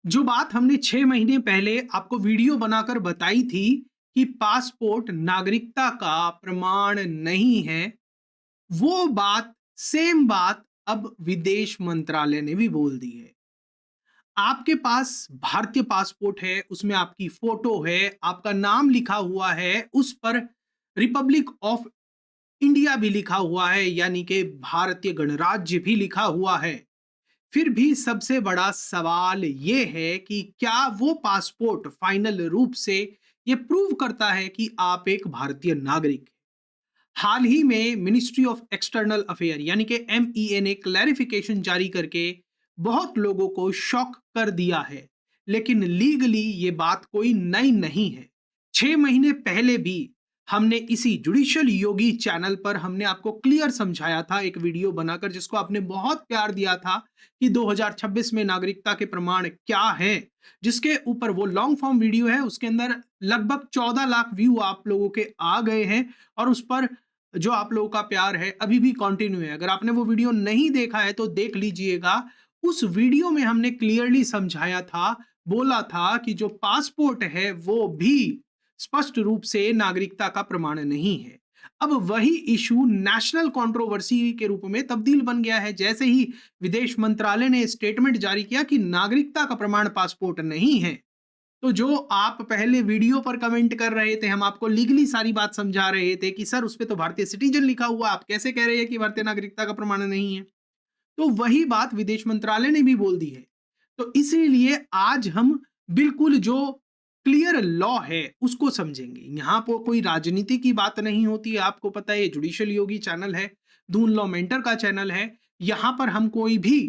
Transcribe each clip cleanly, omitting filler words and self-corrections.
जो बात हमने 6 महीने पहले आपको वीडियो बनाकर बताई थी कि पासपोर्ट नागरिकता का प्रमाण नहीं है, वो बात सेम बात अब विदेश मंत्रालय ने भी बोल दी है। आपके पास भारतीय पासपोर्ट है, उसमें आपकी फोटो है, आपका नाम लिखा हुआ है, उस पर रिपब्लिक ऑफ इंडिया भी लिखा हुआ है, यानी कि भारतीय गणराज्य भी लिखा हुआ है। फिर भी सबसे बड़ा सवाल ये है कि क्या वो पासपोर्ट फाइनल रूप से ये प्रूव करता है कि आप एक भारतीय नागरिक हैं? हाल ही में मिनिस्ट्री ऑफ एक्सटर्नल अफेयर यानी कि एमईए ने क्लैरिफिकेशन जारी करके बहुत लोगों को शॉक कर दिया है। लेकिन लीगली ये बात कोई नई नहीं है। 6 महीने पहले भी हमने इसी जुडिशियल योगी चैनल पर हमने आपको क्लियर समझाया था एक वीडियो बनाकर, जिसको आपने बहुत प्यार दिया था कि 2026 में नागरिकता के प्रमाण क्या है। जिसके ऊपर वो लॉन्ग फॉर्म वीडियो है, उसके अंदर लगभग 14 लाख व्यू आप लोगों के आ गए हैं। और उस पर जो आप लोगों का प्यार है अभी भी कंटिन्यू है। अगर आपने वो वीडियो नहीं देखा है तो देख लीजिएगा। उस वीडियो में हमने क्लियरली समझाया था, बोला था कि जो पासपोर्ट है वो भी स्पष्ट रूप से नागरिकता का प्रमाण नहीं है। अब वही इशू नेशनल कंट्रोवर्सी के रूप में तब्दील बन गया है। जैसे ही विदेश मंत्रालय ने स्टेटमेंट जारी किया कि नागरिकता का प्रमाण पासपोर्ट नहीं है, तो जो आप पहले वीडियो पर कमेंट कर रहे थे, हम आपको लीगली सारी बात समझा रहे थे कि सर उस पे तो भारतीय सिटीजन लिखा हुआ, आप कैसे कह रहे हैं कि भारतीय नागरिकता का प्रमाण नहीं है? तो वही बात विदेश मंत्रालय ने भी बोल दी है। तो इसीलिए आज हम बिल्कुल जो क्लियर लॉ है उसको समझेंगे। यहाँ पर कोई राजनीति की बात नहीं होती है, आपको पता है ये जुडिशियल योगी चैनल है, दून लॉ मेंटर का चैनल है। यहाँ पर हम कोई भी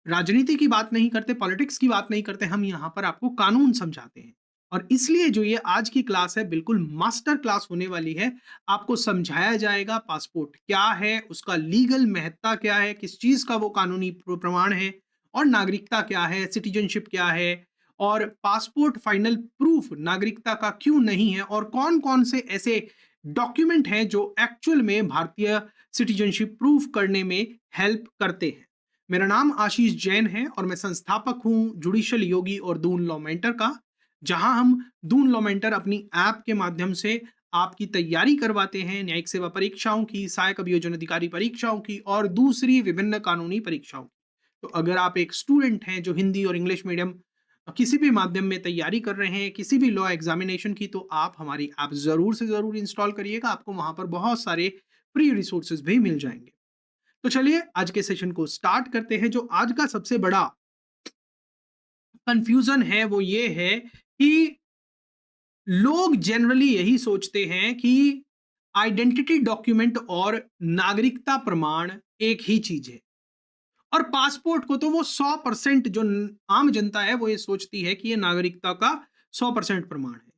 राजनीति की बात नहीं करते, पॉलिटिक्स की बात नहीं करते, हम यहाँ पर आपको कानून समझाते हैं। और इसलिए जो ये आज की क्लास है बिल्कुल मास्टर क्लास होने वाली है। आपको समझाया जाएगा पासपोर्ट क्या है, उसका लीगल महत्ता क्या है, किस चीज का वो कानूनी प्रमाण है, और नागरिकता क्या है, सिटीजनशिप क्या है, और पासपोर्ट फाइनल प्रूफ नागरिकता का क्यों नहीं है, और कौन कौन से ऐसे डॉक्यूमेंट हैं जो एक्चुअल में भारतीय सिटीजनशिप प्रूफ करने में हेल्प करते हैं। मेरा नाम आशीष जैन है और मैं संस्थापक हूं जुडिशियल योगी और दून लॉ मेंटर का, जहां हम दून लॉ मेंटर अपनी ऐप के माध्यम से आपकी तैयारी करवाते हैं न्यायिक सेवा परीक्षाओं की, सहायक अभियोजन अधिकारी परीक्षाओं की और दूसरी विभिन्न कानूनी परीक्षाओं की। तो अगर आप एक स्टूडेंट हैं जो हिंदी और इंग्लिश मीडियम किसी भी माध्यम में तैयारी कर रहे हैं किसी भी लॉ एग्जामिनेशन की, तो आप हमारी ऐप जरूर से जरूर इंस्टॉल करिएगा। आपको वहां पर बहुत सारे फ्री रिसोर्सेज भी मिल जाएंगे। तो चलिए आज के सेशन को स्टार्ट करते हैं। जो आज का सबसे बड़ा कंफ्यूजन है वो ये है कि लोग जनरली यही सोचते हैं कि आइडेंटिटी डॉक्यूमेंट और नागरिकता प्रमाण एक ही चीज है। और पासपोर्ट को तो वो 100% जो आम जनता है वो ये सोचती है कि ये नागरिकता का 100% प्रमाण है।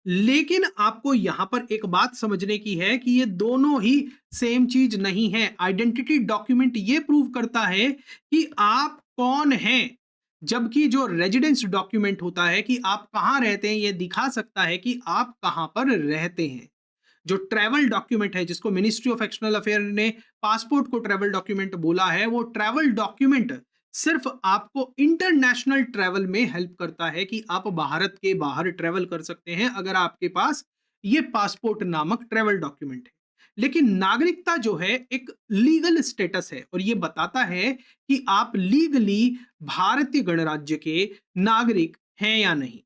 लेकिन आपको यहां पर एक बात समझने की है कि ये दोनों ही सेम चीज नहीं है। आइडेंटिटी डॉक्यूमेंट ये प्रूव करता है कि आप कौन हैं, जबकि जो रेजिडेंस डॉक्यूमेंट होता है कि आप कहां रहते हैं, ये दिखा सकता है कि आप कहां पर रहते हैं। जो ट्रैवल डॉक्यूमेंट है, जिसको मिनिस्ट्री ऑफ एक्सटर्नल अफेयर ने पासपोर्ट को ट्रैवल डॉक्यूमेंट बोला है, वो ट्रैवल डॉक्यूमेंट सिर्फ आपको इंटरनेशनल ट्रैवल में हेल्प करता है कि आप भारत के बाहर ट्रैवल कर सकते हैं अगर आपके पास ये पासपोर्ट नामक ट्रैवल डॉक्यूमेंट है। लेकिन नागरिकता जो है एक लीगल स्टेटस है और ये बताता है कि आप लीगली भारतीय गणराज्य के नागरिक हैं या नहीं।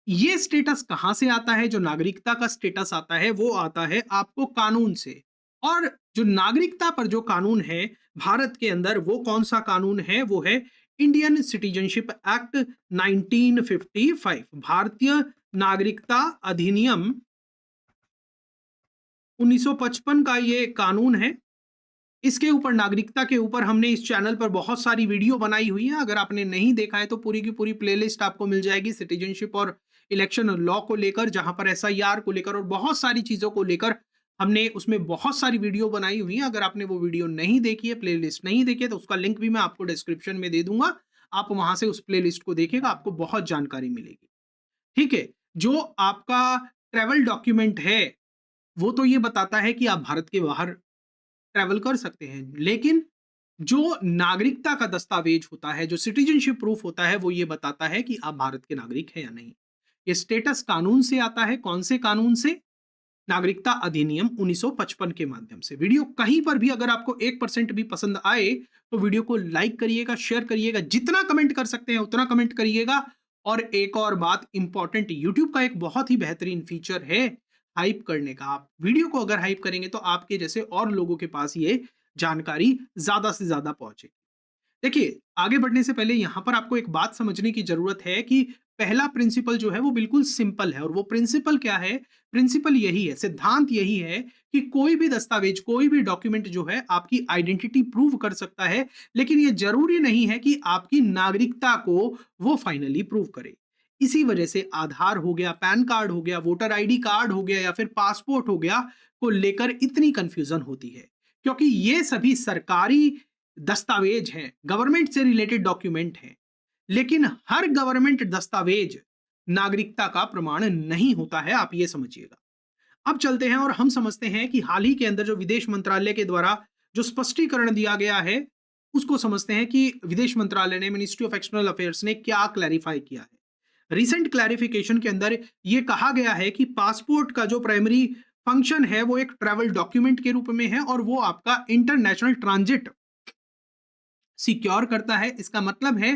ये स्टेटस कहां से आता है? जो नागरिकता का स्टेटस आता है वो आता है आपको कानून से। और जो नागरिकता पर जो कानून है भारत के अंदर, वो कौन सा कानून है? वो है इंडियन सिटीजनशिप एक्ट 1955, भारतीय नागरिकता अधिनियम 1955 का ये कानून है। इसके ऊपर, नागरिकता के ऊपर, हमने इस चैनल पर बहुत सारी वीडियो बनाई हुई है। अगर आपने नहीं देखा है तो पूरी की पूरी प्लेलिस्ट आपको मिल जाएगी सिटीजनशिप और इलेक्शन लॉ को लेकर, जहां पर एसआईआर को लेकर और बहुत सारी चीजों को लेकर हमने उसमें बहुत सारी वीडियो बनाई हुई है। अगर आपने वो वीडियो नहीं देखी है, प्लेलिस्ट नहीं देखी है, तो उसका लिंक भी मैं आपको डिस्क्रिप्शन में दे दूंगा। आप वहां से उस प्लेलिस्ट को देखिएगा, आपको बहुत जानकारी मिलेगी। ठीक है। जो आपका ट्रैवल डॉक्यूमेंट है वो तो ये बताता है कि आप भारत के बाहर ट्रैवल कर सकते हैं। लेकिन जो नागरिकता का दस्तावेज होता है, जो सिटीजनशिप प्रूफ होता है, वो ये बताता है कि आप भारत के नागरिक हैं या नहीं। ये स्टेटस कानून से आता है। कौन से कानून से? नागरिकता अधिनियम 1955 के माध्यम से। वीडियो कहीं पर भी अगर आपको 1% भी पसंद आए तो वीडियो को लाइक करिएगा, शेयर करिएगा, जितना कमेंट कर सकते हैं उतना कमेंट करिएगा। और एक और बात इंपॉर्टेंट, यूट्यूब का एक बहुत ही बेहतरीन फीचर है हाइप करने का। आप वीडियो को अगर हाइप करेंगे तो आपके जैसे और लोगों के पास ये जानकारी ज्यादा से ज्यादा पहुंचे। देखिए, आगे बढ़ने से पहले यहाँ पर आपको एक बात समझने की ज़रूरत है कि पहला प्रिंसिपल जो है वो बिल्कुल सिंपल है। और वो प्रिंसिपल क्या है? प्रिंसिपल यही है, सिद्धांत यही है कि कोई भी दस्तावेज, कोई भी डॉक्यूमेंट जो है आपकी आइडेंटिटी प्रूव कर सकता है, लेकिन ये ज़रूरी नहीं है कि आपकी नागरिकता को वो फाइनली प्रूव करे। इसी वजह से आधार हो गया, पैन कार्ड हो गया, वोटर आईडी कार्ड हो गया या फिर पासपोर्ट हो गया को लेकर इतनी कंफ्यूजन होती है, क्योंकि ये सभी सरकारी दस्तावेज हैं, गवर्नमेंट से रिलेटेड डॉक्यूमेंट हैं। लेकिन हर गवर्नमेंट दस्तावेज नागरिकता का प्रमाण नहीं होता है, आप ये समझिएगा। अब चलते हैं और हम समझते हैं कि हाल ही के अंदर जो विदेश मंत्रालय के द्वारा जो स्पष्टीकरण दिया गया है, उसको समझते हैं कि विदेश मंत्रालय ने, मिनिस्ट्री ऑफ एक्सटर्नल अफेयर्स ने क्या क्लैरिफाई किया है। रिसेंट क्लैरिफिकेशन के अंदर ये कहा गया है कि पासपोर्ट का जो प्राइमरी फंक्शन है वो एक ट्रैवल डॉक्यूमेंट के रूप में है और वो आपका इंटरनेशनल ट्रांजिट सिक्योर करता है। इसका मतलब है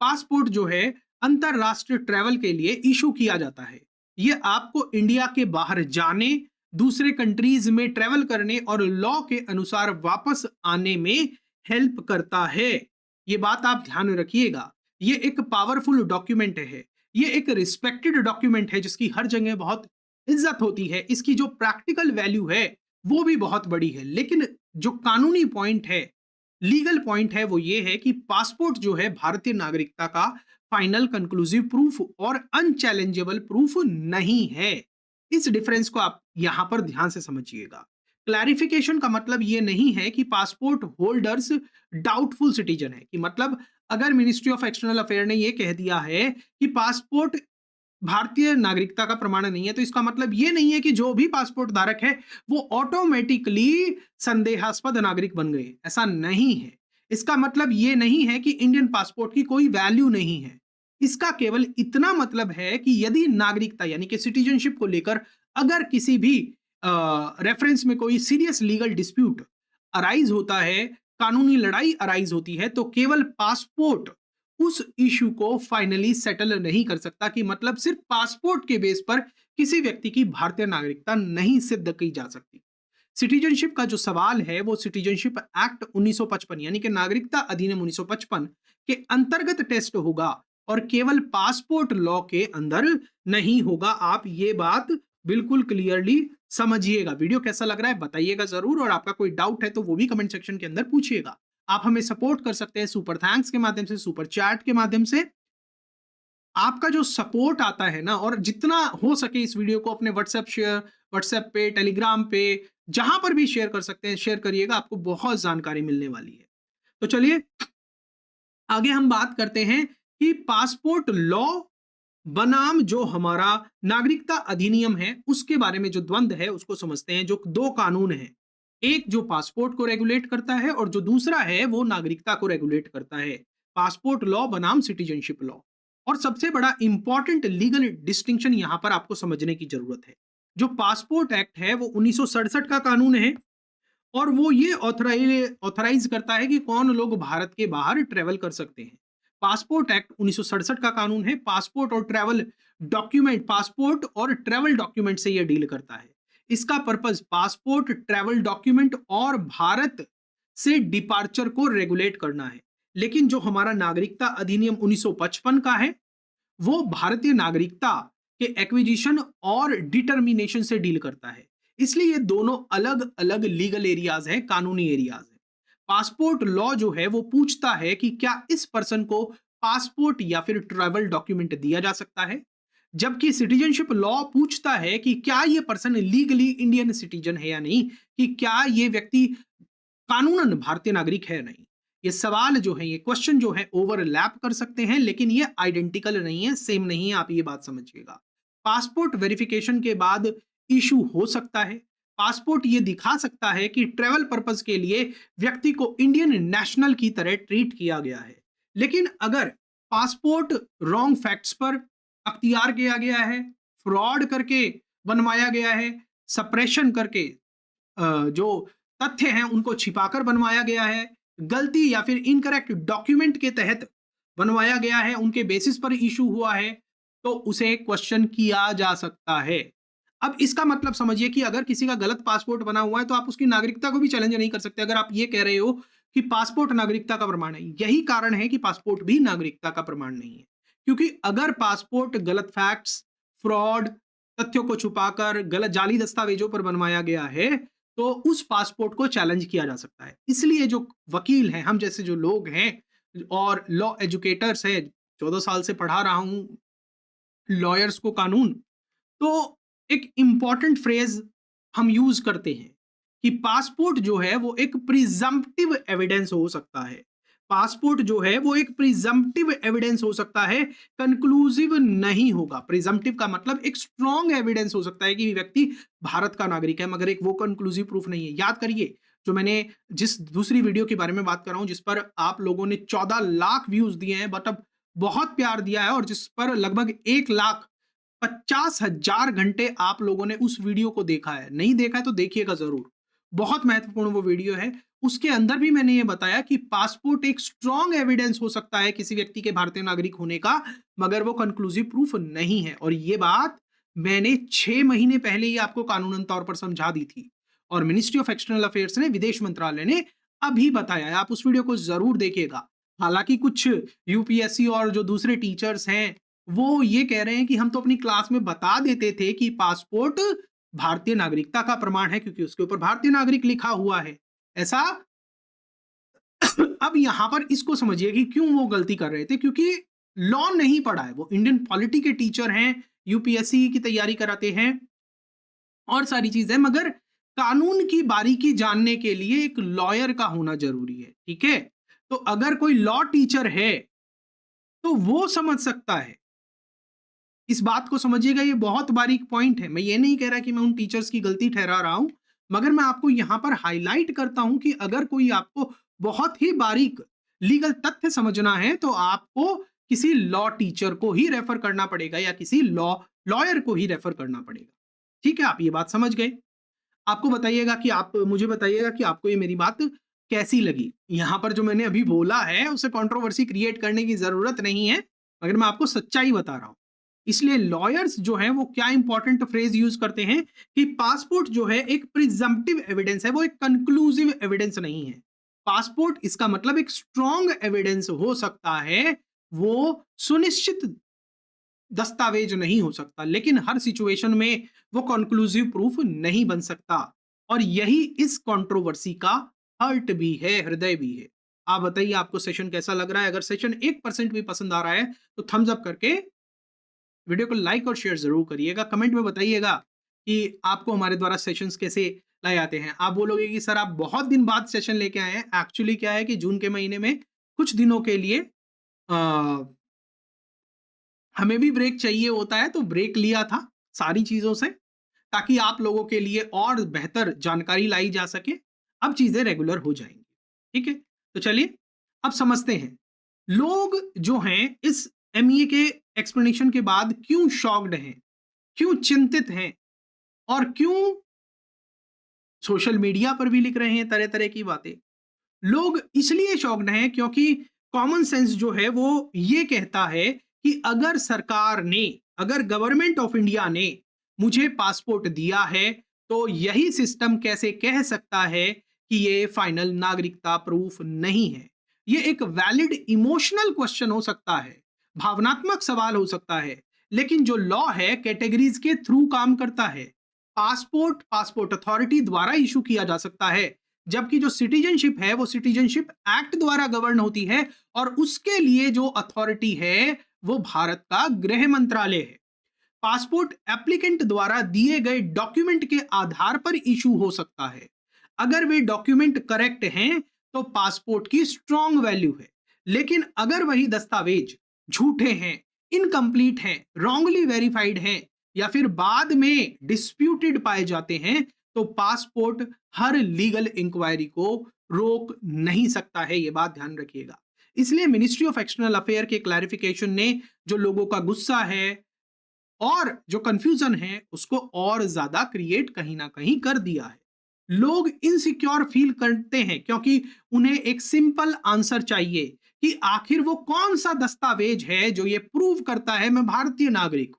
पासपोर्ट जो है अंतरराष्ट्रीय ट्रैवल के लिए इशू किया जाता है। ये आपको इंडिया के बाहर जाने, दूसरे कंट्रीज में ट्रैवल करने और लॉ के अनुसार वापस आने में हेल्प करता है। ये बात आप ध्यान में रखिएगा। ये एक पावरफुल डॉक्यूमेंट है, ये एक रिस्पेक्टेड डॉक्यूमेंट है जिसकी हर जगह बहुत इज्जत होती है। इसकी जो प्रैक्टिकल वैल्यू है वो भी बहुत बड़ी है। लेकिन जो कानूनी पॉइंट है, लीगल पॉइंट है, वो ये है कि पासपोर्ट जो है भारतीय नागरिकता का फाइनल कंक्लूसिव प्रूफ और अनचैलेंजेबल प्रूफ नहीं है। इस डिफरेंस को आप यहां पर ध्यान से समझिएगा। क्लैरिफिकेशन का मतलब ये नहीं है कि पासपोर्ट होल्डर्स डाउटफुल सिटीजन है, कि मतलब अगर मिनिस्ट्री ऑफ एक्सटर्नल अफेयर ने यह कह दिया है कि पासपोर्ट भारतीय नागरिकता का प्रमाण नहीं है, तो इसका मतलब ये नहीं है कि जो भी पासपोर्ट धारक है वो ऑटोमेटिकली संदेहास्पद नागरिक बन गए। ऐसा नहीं है। इसका मतलब ये नहीं है कि इंडियन पासपोर्ट की कोई वैल्यू नहीं है। इसका केवल इतना मतलब है कि यदि नागरिकता यानी कि सिटीजनशिप को लेकर अगर किसी भी रेफरेंस में कोई सीरियस लीगल डिस्प्यूट अराइज होता है, कानूनी लड़ाई अराइज होती है, तो केवल पासपोर्ट उस इशू को फाइनली सेटल नहीं कर सकता। कि मतलब सिर्फ पासपोर्ट के बेस पर किसी व्यक्ति की भारतीय नागरिकता नहीं सिद्ध की जा सकती। सिटीजनशिप का जो सवाल है वो सिटीजनशिप एक्ट 1955 यानी कि नागरिकता अधिनियम 1955 के अंतर्गत टेस्ट होगा और केवल पासपोर्ट लॉ के अंदर नहीं होगा। आप ये बात बिल्कुल क्लियरली समझिएगा। वीडियो कैसा लग रहा है बताइएगा जरूर, और आपका कोई डाउट है तो वो भी कमेंट सेक्शन के अंदर पूछिएगा। आप हमें सपोर्ट कर सकते हैं सुपर थैंक्स के माध्यम से, सुपर चैट के माध्यम से। आपका जो सपोर्ट आता है ना, और जितना हो सके इस वीडियो को अपने व्हाट्सएप पे, टेलीग्राम पे, जहां पर भी शेयर कर सकते हैं शेयर करिएगा, आपको बहुत जानकारी मिलने वाली है। तो चलिए आगे हम बात करते हैं कि पासपोर्ट लॉ बनाम जो हमारा नागरिकता अधिनियम है उसके बारे में जो द्वंद्व है उसको समझते हैं। जो दो कानून हैं, एक जो पासपोर्ट को रेगुलेट करता है और जो दूसरा है वो नागरिकता को रेगुलेट करता है। पासपोर्ट लॉ बनाम सिटीजनशिप लॉ। और सबसे बड़ा इंपॉर्टेंट लीगल डिस्टिंक्शन यहां पर आपको समझने की जरूरत है। जो पासपोर्ट एक्ट है वो 1967 का कानून है और वो ये ऑथराइज करता है कि कौन लोग भारत के बाहर ट्रेवल कर सकते हैं। पासपोर्ट एक्ट 1967 का कानून है। पासपोर्ट और ट्रैवल डॉक्यूमेंट, पासपोर्ट और ट्रैवल डॉक्यूमेंट से यह डील करता है। इसका पर्पस पासपोर्ट, ट्रैवल डॉक्यूमेंट और भारत से डिपार्चर को रेगुलेट करना है। लेकिन जो हमारा नागरिकता अधिनियम 1955 का है वो भारतीय नागरिकता के एक्विजिशन और डिटर्मिनेशन से डील करता है। इसलिए ये दोनों अलग अलग लीगल एरियाज हैं, कानूनी एरियाज हैं। पासपोर्ट लॉ जो है वो पूछता है कि क्या इस पर्सन को पासपोर्ट या फिर ट्रैवल डॉक्यूमेंट दिया जा सकता है, जबकि सिटीजनशिप लॉ पूछता है कि क्या ये पर्सन लीगली इंडियन सिटीजन है या नहीं, कि क्या ये व्यक्ति कानूनन भारतीय नागरिक है या नहीं। ये सवाल जो है, ये क्वेश्चन जो है ओवरलैप कर सकते हैं, लेकिन ये आइडेंटिकल नहीं है, सेम नहीं है, आप ये बात समझिएगा। पासपोर्ट वेरिफिकेशन के बाद इशू हो सकता है। पासपोर्ट ये दिखा सकता है कि ट्रेवल पर्पस के लिए व्यक्ति को इंडियन नेशनल की तरह ट्रीट किया गया है। लेकिन अगर पासपोर्ट रॉन्ग फैक्ट्स पर अख्तियार किया गया है, फ्रॉड करके बनवाया गया है, सप्रेशन करके जो तथ्य हैं उनको छिपाकर बनवाया गया है, गलती या फिर इनकरेक्ट डॉक्यूमेंट के तहत बनवाया गया है, उनके बेसिस पर इशू हुआ है, तो उसे क्वेश्चन किया जा सकता है। अब इसका मतलब समझिए कि अगर किसी का गलत पासपोर्ट बना हुआ है तो आप उसकी नागरिकता को भी चैलेंज नहीं कर सकते। अगर आप ये कह रहे हो कि पासपोर्ट नागरिकता का प्रमाण है, यही कारण है कि पासपोर्ट भी नागरिकता का प्रमाण नहीं है। क्योंकि अगर पासपोर्ट गलत फैक्ट्स, फ्रॉड, तथ्यों को छुपाकर गलत जाली दस्तावेजों पर बनवाया गया है, तो उस पासपोर्ट को चैलेंज किया जा सकता है। इसलिए जो वकील हैं, हम जैसे जो लोग हैं और लॉ एजुकेटर्स हैं, 14 साल से पढ़ा रहा हूं लॉयर्स को कानून, तो एक इंपॉर्टेंट फ्रेज हम यूज करते हैं कि पासपोर्ट जो है वो एक प्रिजम्पटिव एविडेंस हो सकता है। पासपोर्ट जो है वो एक प्रिजम्पटिव एविडेंस हो सकता है, कंक्लूसिव नहीं होगा। प्रिजम्पटिव का मतलब एक स्ट्रॉन्ग एविडेंस हो सकता है कि व्यक्ति भारत का नागरिक है, मगर एक वो कंक्लूसिव प्रूफ नहीं है। याद करिए, जो मैंने जिस दूसरी वीडियो के बारे में बात कर रहा हूं, जिस पर आप लोगों ने 14 लाख व्यूज दिए हैं, बट अब बहुत प्यार दिया है, और जिस पर लगभग 1,50,000 घंटे आप लोगों ने उस वीडियो को देखा है। नहीं देखा है तो देखिएगा जरूर, बहुत महत्वपूर्ण वो वीडियो है। उसके अंदर भी मैंने ये बताया कि पासपोर्ट एक स्ट्रॉन्ग एविडेंस हो सकता है किसी व्यक्ति के भारतीय नागरिक होने का, मगर वो कंक्लूसिव प्रूफ नहीं है। और ये बात मैंने 6 महीने पहले ही आपको कानूनन तौर पर समझा दी थी, और मिनिस्ट्री ऑफ एक्सटर्नल अफेयर्स ने, विदेश मंत्रालय ने अभी बताया है। आप उस वीडियो को जरूर देखिएगा। हालांकि कुछ यूपीएससी और जो दूसरे टीचर्स हैं वो ये कह रहे हैं कि हम तो अपनी क्लास में बता देते थे कि पासपोर्ट भारतीय नागरिकता का प्रमाण है क्योंकि उसके ऊपर भारतीय नागरिक लिखा हुआ है। ऐसा अब यहां पर इसको समझिए कि क्यों वो गलती कर रहे थे, क्योंकि लॉ नहीं पढ़ा है। वो इंडियन पॉलिटी के टीचर हैं, यूपीएससी की तैयारी कराते हैं और सारी चीजें, मगर कानून की बारीकी जानने के लिए एक लॉयर का होना जरूरी है। ठीक है, तो अगर कोई लॉ टीचर है तो वो समझ सकता है। इस बात को समझिएगा, ये बहुत बारीक पॉइंट है। मैं ये नहीं कह रहा कि मैं उन टीचर्स की गलती ठहरा रहा हूं, मगर मैं आपको यहां पर हाईलाइट करता हूं कि अगर कोई आपको बहुत ही बारीक लीगल तथ्य समझना है तो आपको किसी लॉ टीचर को ही रेफर करना पड़ेगा या किसी लॉयर को ही रेफर करना पड़ेगा। ठीक है, आप ये बात समझ गए। आपको बताइएगा कि आप मुझे बताइएगा कि आपको ये मेरी बात कैसी लगी। यहां पर जो मैंने अभी बोला है उसे कंट्रोवर्सी क्रिएट करने की जरूरत नहीं है, मगर मैं आपको सच्चाई बता रहा हूं। इसलिए लॉयर्स जो हैं वो क्या इंपॉर्टेंट फ्रेज यूज करते हैं कि पासपोर्ट जो है एक प्रिजम्पटिव एविडेंस है, वो एक कंक्लूसिव एविडेंस नहीं है। पासपोर्ट इसका मतलब एक स्ट्रॉन्ग एविडेंस हो सकता है, वो सुनिश्चित दस्तावेज नहीं हो सकता, लेकिन हर सिचुएशन में वो कंक्लूसिव प्रूफ नहीं बन सकता। और यही इस कंट्रोवर्सी का हर्ट भी है, हृदय भी है। आप बताइए आपको सेशन कैसा लग रहा है। अगर सेशन 1% भी पसंद आ रहा है तो थम्स अप करके वीडियो को लाइक और शेयर जरूर करिएगा। कमेंट में बताइएगा कि आपको हमारे द्वारा सेशंस कैसे लाए आते हैं। आप बोलोगे कि सर आप बहुत दिन बाद सेशन लेके आए हैं। एक्चुअली क्या है कि जून के महीने में कुछ दिनों के लिए हमें भी ब्रेक चाहिए होता है, तो ब्रेक लिया था सारी चीजों से, ताकि आप लोगों के लिए और बेहतर जानकारी लाई जा सके। अब चीजें रेगुलर हो जाएंगी। ठीक है, तो चलिए अब समझते हैं लोग जो हैं इस एमईए के एक्सप्लेनेशन के बाद क्यों शॉक्ड हैं, क्यों चिंतित हैं, और क्यों सोशल मीडिया पर भी लिख रहे हैं तरह तरह की बातें। लोग इसलिए शॉक्ड हैं क्योंकि कॉमन सेंस जो है वो ये कहता है कि अगर सरकार ने, अगर गवर्नमेंट ऑफ इंडिया ने मुझे पासपोर्ट दिया है तो यही सिस्टम कैसे कह सकता है कि ये फाइनल नागरिकता प्रूफ नहीं है। ये एक वैलिड इमोशनल क्वेश्चन हो सकता है, भावनात्मक सवाल हो सकता है, लेकिन जो लॉ है कैटेगरीज के थ्रू काम करता है। पासपोर्ट अथॉरिटी द्वारा इशू किया जा सकता है, जबकि जो सिटीजनशिप है वो सिटीजनशिप एक्ट द्वारा गवर्न होती है, और उसके लिए जो अथॉरिटी है वो भारत का गृह मंत्रालय है। पासपोर्ट एप्लीकेंट द्वारा दिए गए डॉक्यूमेंट के आधार पर इशू हो सकता है। अगर वे डॉक्यूमेंट करेक्ट हैं तो पासपोर्ट की स्ट्रॉन्ग वैल्यू है, लेकिन अगर वही दस्तावेज झूठे हैं, इनकम्प्लीट हैं, रॉन्गली वेरीफाइड हैं, या फिर बाद में डिस्प्यूटेड पाए जाते हैं, तो पासपोर्ट हर लीगल इंक्वायरी को रोक नहीं सकता है, ये बात ध्यान रखिएगा। इसलिए मिनिस्ट्री ऑफ एक्सटर्नल अफेयर के क्लैरिफिकेशन ने जो लोगों का गुस्सा है और जो कंफ्यूजन है उसको और ज्यादा क्रिएट कहीं ना कहीं कर दिया है। लोग इनसिक्योर फील करते हैं क्योंकि उन्हें एक सिंपल आंसर चाहिए कि आखिर वो कौन सा दस्तावेज है जो ये प्रूव करता है मैं भारतीय नागरिक हूं।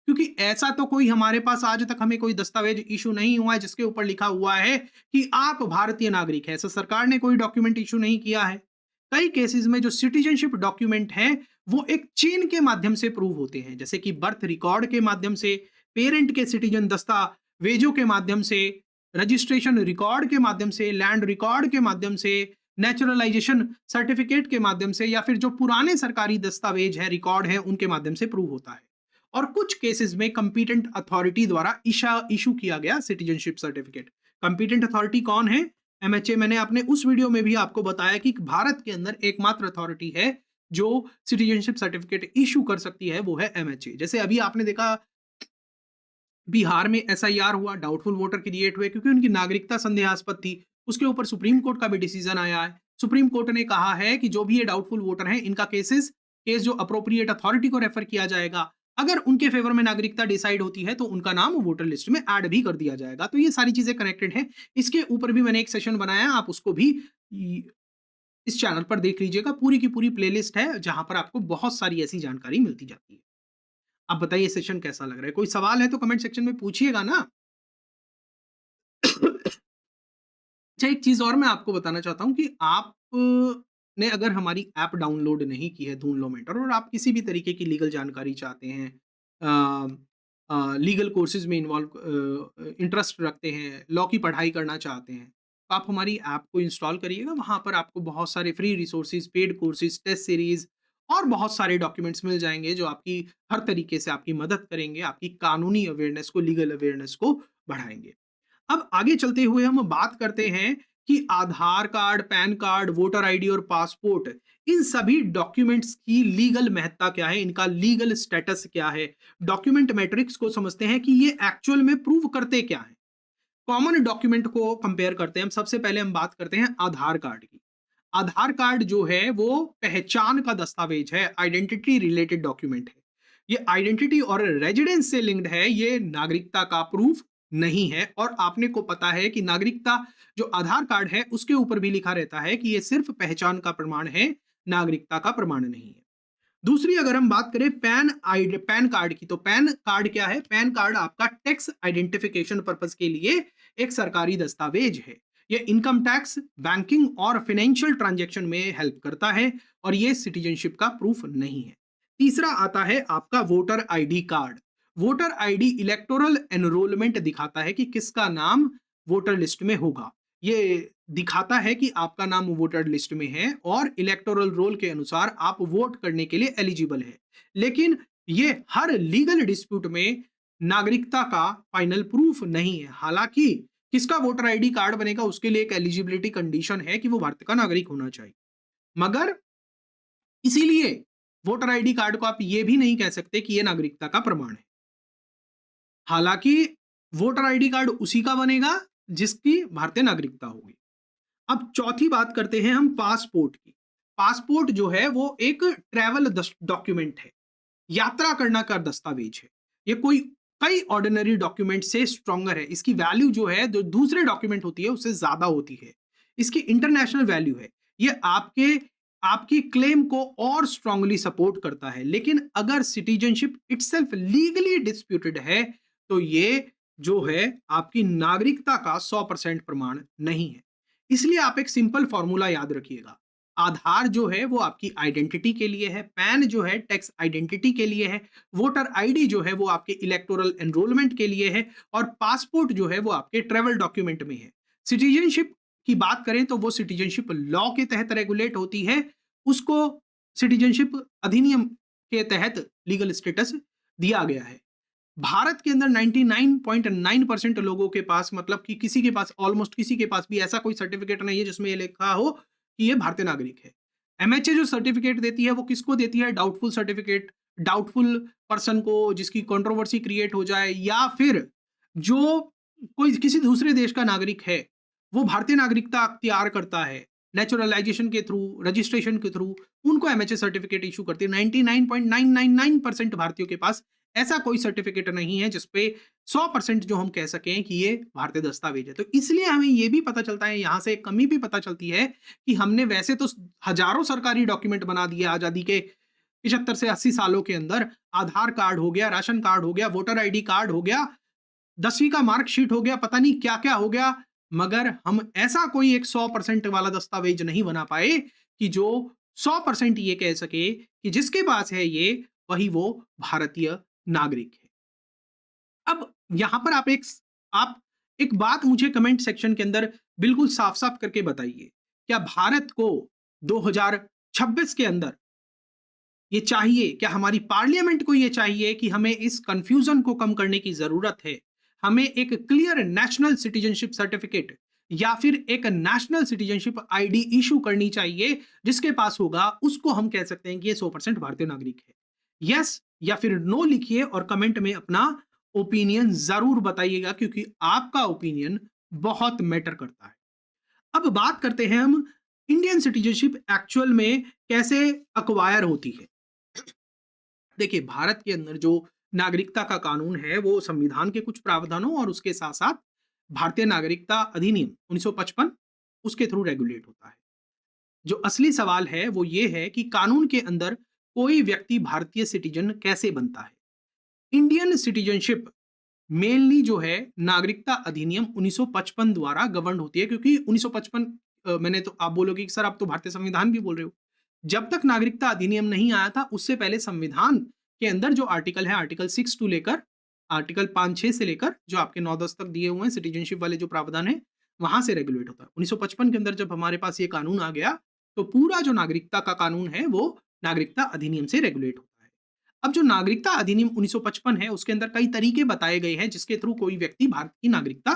क्योंकि ऐसा तो कोई हमारे पास आज तक हमें कोई दस्तावेज इशू नहीं हुआ है जिसके ऊपर लिखा हुआ है कि आप भारतीय नागरिक हैं। ऐसा सरकार ने कोई डॉक्यूमेंट इशू नहीं किया है। कई केसेस में जो सिटीजनशिप डॉक्यूमेंट है वो एक चेन के माध्यम से प्रूव होते हैं, जैसे कि बर्थ रिकॉर्ड के माध्यम से, पेरेंट के सिटीजन दस्तावेजों के माध्यम से, रजिस्ट्रेशन रिकॉर्ड के माध्यम से, लैंड रिकॉर्ड के माध्यम से, नेचुरलाइजेशन सर्टिफिकेट के माध्यम से, या फिर जो पुराने सरकारी दस्तावेज है रिकॉर्ड है उनके माध्यम से प्रूव होता है। और कुछ केसेस में कंपीटेंट अथॉरिटी द्वारा इशू किया गया सिटीजनशिप सर्टिफिकेट। कंपीटेंट अथॉरिटी कौन है? एमएचए। मैंने अपने उस वीडियो में भी आपको बताया कि भारत के अंदर एकमात्र अथॉरिटी है जो सिटीजनशिप सर्टिफिकेट इशू कर सकती है, वो है एमएचए। जैसे अभी आपने देखा बिहार में एसआईआर हुआ, डाउटफुल वोटर क्रिएट हुए क्योंकि उनकी नागरिकता संदेहास्पद थी। उसके ऊपर सुप्रीम कोर्ट का भी डिसीजन आया है। सुप्रीम कोर्ट ने कहा है कि जो भी ये डाउटफुल वोटर हैं इनका केस जो अप्रोप्रिएट अथॉरिटी को रेफर किया जाएगा, अगर उनके फेवर में नागरिकता डिसाइड होती है तो उनका नाम वोटर लिस्ट में ऐड भी कर दिया जाएगा। तो ये सारी चीजें कनेक्टेड हैं। इसके ऊपर भी मैंने एक सेशन बनाया, आप उसको भी इस चैनल पर देख लीजिएगा। पूरी की पूरी प्लेलिस्ट है जहां पर आपको बहुत सारी ऐसी जानकारी मिलती जाती है। आप बताइए सेशन कैसा लग रहा है? कोई सवाल है तो कमेंट सेक्शन में पूछिएगा ना। अच्छा, एक चीज और मैं आपको बताना चाहता हूं कि आप ने अगर हमारी ऐप डाउनलोड नहीं की है ढूंढ लो मेंटर, और आप किसी भी तरीके की लीगल जानकारी चाहते हैं, लीगल कोर्सेज में इन्वॉल्व इंटरेस्ट रखते हैं, लॉ की पढ़ाई करना चाहते हैं, तो आप हमारी ऐप को इंस्टॉल करिएगा। वहाँ पर आपको बहुत सारे free resources, paid courses, test series और बहुत सारे डॉक्यूमेंट्स मिल जाएंगे जो आपकी हर तरीके से आपकी मदद करेंगे, आपकी कानूनी अवेयरनेस को, लीगल अवेयरनेस को बढ़ाएंगे। अब आगे चलते हुए हम बात करते हैं कि Aadhaar card, PAN card, voter ID और पासपोर्ट, इन सभी डॉक्यूमेंट्स की लीगल महत्ता क्या है, इनका लीगल स्टेटस क्या है। डॉक्यूमेंट मैट्रिक्स को समझते हैं कि ये एक्चुअल में प्रूव करते क्या है। कॉमन डॉक्यूमेंट को कंपेयर करते हैं हम। सबसे पहले हम बात करते हैं आधार कार्ड की। आधार कार्ड जो है वो पहचान का दस्तावेज है, आइडेंटिटी रिलेटेड डॉक्यूमेंट है। ये आइडेंटिटी और रेजिडेंस से लिंक्ड है, ये नागरिकता का प्रूफ नहीं है। और आपने को पता है कि नागरिकता जो आधार कार्ड है उसके ऊपर भी लिखा रहता है कि ये सिर्फ पहचान का प्रमाण है, नागरिकता का प्रमाण नहीं है। दूसरी अगर हम बात करें पैन कार्ड की, तो पैन कार्ड क्या है? पैन कार्ड आपका टैक्स आइडेंटिफिकेशन पर्पस के लिए एक सरकारी दस्तावेज है। ये इनकम टैक्स, बैंकिंग और फाइनेंशियल ट्रांजैक्शन में हेल्प करता है और ये सिटीजनशिप का प्रूफ नहीं है। तीसरा आता है आपका voter ID card. Voter ID electoral enrolment दिखाता है कि किसका नाम वोटर लिस्ट में होगा। ये दिखाता है कि आपका नाम वोटर लिस्ट में है और इलेक्टोरल रोल के अनुसार आप वोट करने के लिए एलिजिबल है। लेकिन ये हर लीगल डिस्प्यूट में नागरिकता का फाइनल प्रूफ नहीं है। हालांकि किसका वोटर आईडी कार्ड बनेगा उसके लिए एक एलिजिबिलिटी कंडीशन है कि वो भारत का नागरिक होना चाहिए, मगर इसीलिए वोटर आईडी कार्ड को आप ये भी नहीं कह सकते कि ये नागरिकता का प्रमाण है। हालांकि वोटर आईडी कार्ड उसी का बनेगा जिसकी भारतीय नागरिकता होगी। अब चौथी बात करते हैं हम पासपोर्ट की। पासपोर्ट जो है वो एक ट्रैवल डॉक्यूमेंट है, यात्रा करना का दस्तावेज है। ये कोई कई ऑर्डिनरी डॉक्यूमेंट से स्ट्रॉन्गर है। इसकी वैल्यू जो है जो दूसरे डॉक्यूमेंट होती है उससे ज्यादा होती है। इसकी इंटरनेशनल वैल्यू है। ये आपकी क्लेम को और स्ट्रांगली सपोर्ट करता है। लेकिन अगर सिटीजनशिप इटसेल्फ लीगली डिस्प्यूटेड है तो ये जो है आपकी नागरिकता का 100% प्रमाण नहीं है। इसलिए आप एक सिंपल फॉर्मूला याद रखिएगा। आधार जो है वो आपकी आइडेंटिटी के लिए है, पैन जो है टैक्स आइडेंटिटी के लिए है, वोटर आईडी जो है वो आपके इलेक्टोरल एनरोलमेंट के लिए है और पासपोर्ट जो है वो आपके ट्रैवल डॉक्यूमेंट में है। सिटीजनशिप की बात करें तो वो सिटीजनशिप लॉ के तहत रेगुलेट होती है। उसको सिटीजनशिप अधिनियम के तहत लीगल स्टेटस दिया गया है। भारत के अंदर 99.9% लोगों के पास, मतलब कि किसी के पास, ऑलमोस्ट किसी के पास भी ऐसा कोई सर्टिफिकेट नहीं है जिसमें ये लिखा हो कि ये भारतीय नागरिक है। एमएचए जो सर्टिफिकेट देती है वो किसको देती है? डाउटफुल सर्टिफिकेट, डाउटफुल पर्सन को जिसकी कंट्रोवर्सी क्रिएट हो जाए, या फिर जो कोई किसी दूसरे देश का नागरिक है, वो भारतीय नागरिकता अख्तियार करता है, नेचुरलाइजेशन के थ्रू, रजिस्ट्रेशन के थ्रू, उनको एमएचए सर्टिफिकेट इश्यू करती है। 99.999% भारतीयों के पास ऐसा कोई सर्टिफिकेट नहीं है जिसपे 100% जो हम कह सकें कि ये भारतीय दस्तावेज है। तो इसलिए हमें ये भी पता चलता है, यहाँ से एक कमी भी पता चलती है कि हमने वैसे तो हजारों सरकारी डॉक्यूमेंट बना दिए आजादी के 75 से 80 सालों के अंदर। आधार कार्ड हो गया, राशन कार्ड हो गया, वोटर आईडी कार्ड हो गया, 10वीं का मार्कशीट हो गया, पता नहीं क्या-क्या हो गया, मगर हम ऐसा कोई एक 100% वाला दस्तावेज नहीं बना पाए कि जो 100% ये कह सके कि जिसके पास है ये, वही वो भारतीय नागरिक है। अब यहां पर आप एक बात मुझे कमेंट सेक्शन के अंदर बिल्कुल साफ-साफ करके बताइए, क्या भारत को 2026 के अंदर ये चाहिए, क्या हमारी पार्लियामेंट को ये चाहिए कि हमें इस कंफ्यूजन को कम करने की जरूरत है, हमें एक क्लियर नेशनल सिटीजनशिप सर्टिफिकेट या फिर एक नेशनल सिटीजनशिप आईडी इशू करनी चाहिए, जिसके पास होगा उसको हम कह सकते हैं कि ये 100% भारतीय नागरिक है। यस या फिर नो लिखिए और कमेंट में अपना ओपिनियन जरूर बताइएगा, क्योंकि आपका ओपिनियन बहुत मैटर करता है। अब बात करते हैं हम इंडियन सिटीजनशिप एक्चुअल में कैसे अक्वायर होती है। देखिए, भारत के अंदर जो नागरिकता का कानून है वो संविधान के कुछ प्रावधानों और उसके साथ साथ भारतीय नागरिकता अधिनियम 1955 उसके थ्रू रेगुलेट होता है। जो असली सवाल है वो ये है कि कानून के अंदर कोई व्यक्ति भारतीय सिटीजन कैसे बनता है। इंडियन सिटीजनशिप मेनली जो है नागरिकता अधिनियम 1955 द्वारा गवर्न होती है, क्योंकि 1955 मैंने तो, आप बोलोगे कि सर आप तो भारतीय संविधान भी बोल रहे हो। जब तक नागरिकता अधिनियम नहीं आया था उससे पहले संविधान के अंदर जो आर्टिकल है, आर्टिकल 6 टू लेकर आर्टिकल 5-6 से लेकर जो आपके 9-10 तक दिए हुए हैं सिटीजनशिप वाले जो प्रावधान है, वहां से रेगुलेट होता है। 1955 के अंदर जब हमारे पास ये कानून आ गया तो पूरा जो नागरिकता का कानून है वो नागरिकता अधिनियम से रेगुलेट होता है। अब जो नागरिकता अधिनियम 1955 है उसके अंदर कई तरीके बताए गए हैं जिसके थ्रू कोई व्यक्ति भारत की नागरिकता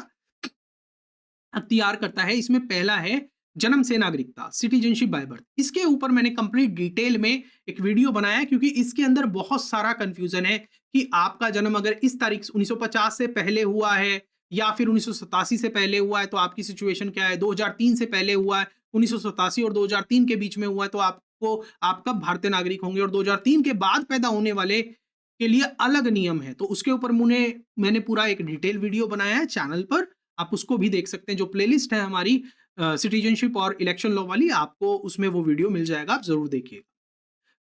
अख्तियार करता है। इसमें पहला है जन्म से नागरिकता, सिटीजनशिप बाय बर्थ। इसके ऊपर मैंने कंप्लीट डिटेल में एक वीडियो बनाया है, क्योंकि इसके अंदर बहुत सारा कंफ्यूजन है कि आपका जन्म अगर इस तारीख 1950 से पहले हुआ है या फिर 1987 से पहले हुआ है तो आपकी सिचुएशन क्या है, 2003 से पहले हुआ है, 1987 और 2003 के बीच में हुआ है तो आपको आप कब भारतीय नागरिक होंगे, और 2003 के बाद पैदा होने वाले के लिए अलग नियम है। तो उसके ऊपर मैंने पूरा एक डिटेल वीडियो बनाया है चैनल पर, आप उसको भी देख सकते हैं। जो प्लेलिस्ट है हमारी सिटीजनशिप और इलेक्शन लॉ वाली, आपको उसमें वो वीडियो मिल जाएगा, आप जरूर देखिएगा।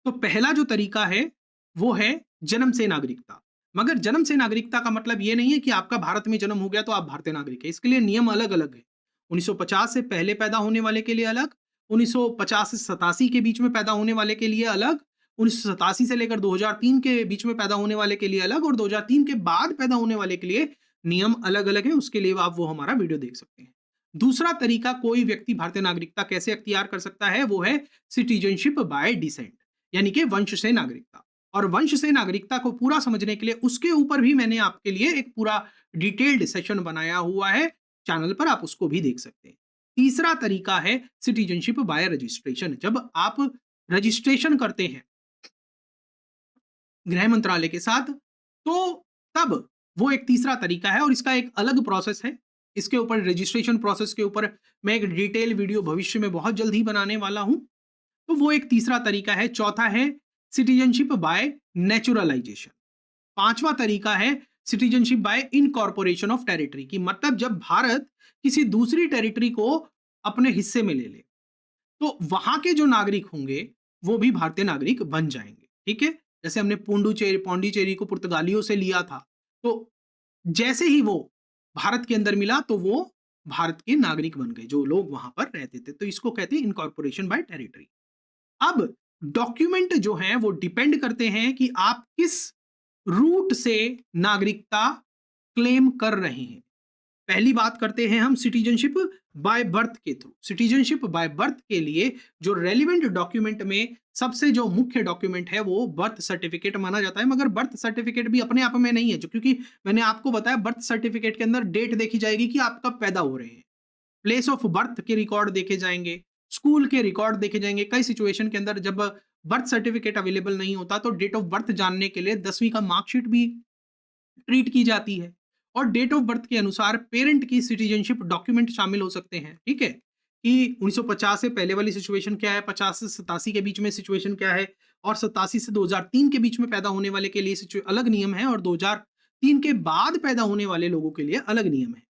तो पहला जो तरीका है वो है जन्म से नागरिकता। मगर जन्म से नागरिकता का मतलब ये नहीं है कि आपका भारत में जन्म हो गया तो आप भारतीय नागरिक है। इसके लिए नियम अलग अलग है। 1950 से पहले पैदा होने वाले के लिए अलग, 1950 से 87 के बीच में पैदा होने वाले के लिए अलग, 1987 से लेकर 2003 के बीच में पैदा होने वाले के लिए अलग, और 2003 के बाद पैदा होने वाले के लिए नियम अलग अलग है। उसके लिए आप वो हमारा वीडियो देख सकते हैं। दूसरा तरीका कोई व्यक्ति भारतीय नागरिकता कैसे अख्तियार कर सकता है वो है सिटीजनशिप बाय डिसेंट, यानी कि वंश से नागरिकता। और वंश से नागरिकता को पूरा समझने के लिए उसके ऊपर भी मैंने आपके लिए एक पूरा डिटेल्ड सेशन बनाया हुआ है चैनल पर, आप उसको भी देख सकते हैं। तीसरा तरीका है सिटीजनशिप बाय रजिस्ट्रेशन। जब आप रजिस्ट्रेशन करते हैं गृह मंत्रालय के साथ, तो तब वो एक तीसरा तरीका है और इसका एक अलग प्रोसेस है। इसके ऊपर रजिस्ट्रेशन प्रोसेस के ऊपर मैं एक डिटेल वीडियो भविष्य में बहुत जल्द ही बनाने वाला हूं। तो वो एक तीसरा तरीका है। चौथा है सिटीजनशिप बाय नेचुरलाइजेशन। पांचवा तरीका है citizenship by incorporation of territory, की मतलब जब भारत किसी दूसरी टेरिटरी को अपने हिस्से में ले ले तो वहां के जो नागरिक होंगे वो भी भारतीय नागरिक बन जाएंगे। ठीक है, जैसे हमने पौंडीचेरी को पुर्तगालियों से लिया था, तो जैसे ही वो भारत के अंदर मिला तो वो भारत के नागरिक बन गए जो लोग वहां पर रहते थे। तो इसको कहते हैं इनकॉर्पोरेशन बाय टेरिटरी। अब डॉक्यूमेंट जो हैं वो डिपेंड करते हैं कि आप किस रूट से नागरिकता क्लेम कर रहे हैं। पहली बात करते हैं हम सिटीजनशिप बाय बर्थ के थ्रू। सिटीजनशिप बाय बर्थ के लिए जो रेलिवेंट डॉक्यूमेंट में सबसे जो मुख्य डॉक्यूमेंट है वो बर्थ सर्टिफिकेट माना जाता है। मगर बर्थ सर्टिफिकेट भी अपने आप में नहीं है, जो क्योंकि मैंने आपको बताया बर्थ सर्टिफिकेट के अंदर डेट देखी जाएगी कि आप कब पैदा हो रहे हैं, प्लेस ऑफ बर्थ के रिकॉर्ड देखे जाएंगे, स्कूल के रिकॉर्ड देखे जाएंगे। कई सिचुएशन के अंदर जब बर्थ सर्टिफिकेट अवेलेबल नहीं होता तो डेट ऑफ बर्थ जानने के लिए 10वीं का मार्कशीट भी ट्रीट की जाती है। और डेट ऑफ बर्थ के अनुसार पेरेंट की सिटीजनशिप डॉक्यूमेंट शामिल हो सकते हैं। ठीक है, कि 1950 से पहले वाली सिचुएशन क्या है, 50 से 87 के बीच में सिचुएशन क्या है, और 87 से 2003 के बीच में पैदा होने वाले के लिए अलग नियम है, और 2003 के बाद पैदा होने वाले लोगों के लिए अलग नियम है।